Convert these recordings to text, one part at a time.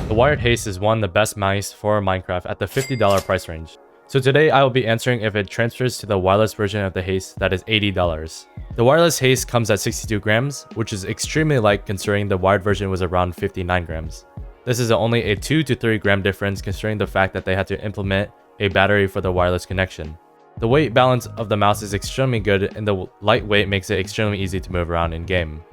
The wired Haste is one of the best mice for Minecraft at the $50 price range. So today I will be answering if it transfers to the wireless version of the Haste that is $80. The wireless Haste comes at 62 grams, which is extremely light considering the wired version was around 59 grams. This is only a 2 to 3 gram difference considering the fact that they had to implement a battery for the wireless connection. The weight balance of the mouse is extremely good and the lightweight makes it extremely easy to move around in game.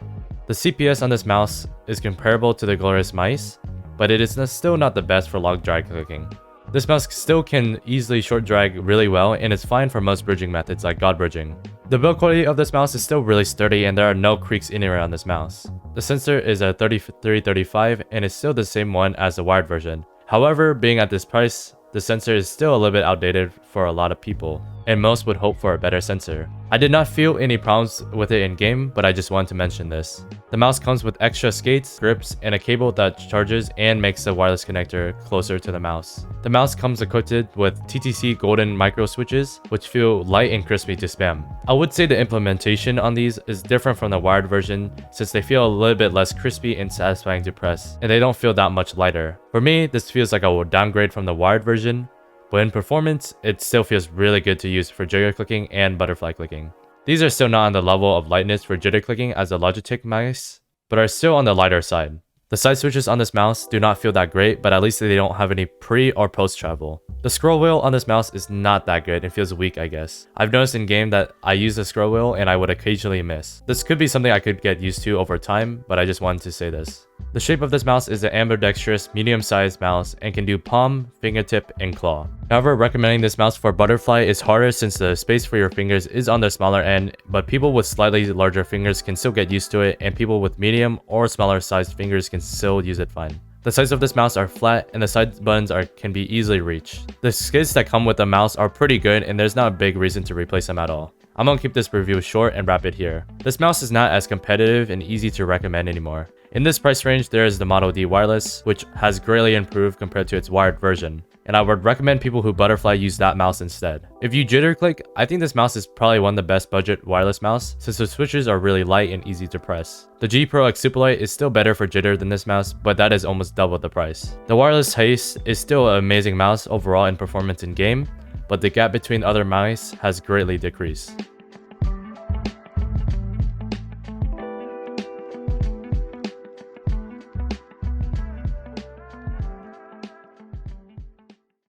The CPS on this mouse is comparable to the glorious mice, but it is still not the best for long drag clicking. This mouse still can easily short drag really well and is fine for most bridging methods like God bridging. The build quality of this mouse is still really sturdy and there are no creaks anywhere on this mouse. The sensor is a 3335 and is still the same one as the wired version. However, being at this price, the sensor is still a little bit outdated for a lot of people, and most would hope for a better sensor. I did not feel any problems with it in game, but I just wanted to mention this. The mouse comes with extra skates, grips, and a cable that charges and makes the wireless connector closer to the mouse. The mouse comes equipped with TTC golden micro switches, which feel light and crispy to spam. I would say the implementation on these is different from the wired version since they feel a little bit less crispy and satisfying to press, and they don't feel that much lighter. For me, this feels like a downgrade from the wired version, but in performance, it still feels really good to use for jitter clicking and butterfly clicking. These are still not on the level of lightness for jitter clicking as the Logitech mice, but are still on the lighter side. The side switches on this mouse do not feel that great, but at least they don't have any pre or post travel. The scroll wheel on this mouse is not that good and feels weak, I guess. I've noticed in game that I use the scroll wheel and I would occasionally miss. This could be something I could get used to over time, but I just wanted to say this. The shape of this mouse is an ambidextrous, medium-sized mouse and can do palm, fingertip, and claw. However, recommending this mouse for butterfly is harder since the space for your fingers is on the smaller end, but people with slightly larger fingers can still get used to it, and people with medium or smaller sized fingers can still use it fine. The sides of this mouse are flat and the side buttons can be easily reached. The skids that come with the mouse are pretty good and there's not a big reason to replace them at all. I'm gonna keep this review short and wrap it here. This mouse is not as competitive and easy to recommend anymore. In this price range, there is the Model D wireless, which has greatly improved compared to its wired version, and I would recommend people who butterfly use that mouse instead. If you jitter click, I think this mouse is probably one of the best budget wireless mouse since the switches are really light and easy to press. The G Pro X Superlight is still better for jitter than this mouse, but that is almost double the price. The wireless Haste is still an amazing mouse overall in performance in game, but the gap between other mice has greatly decreased.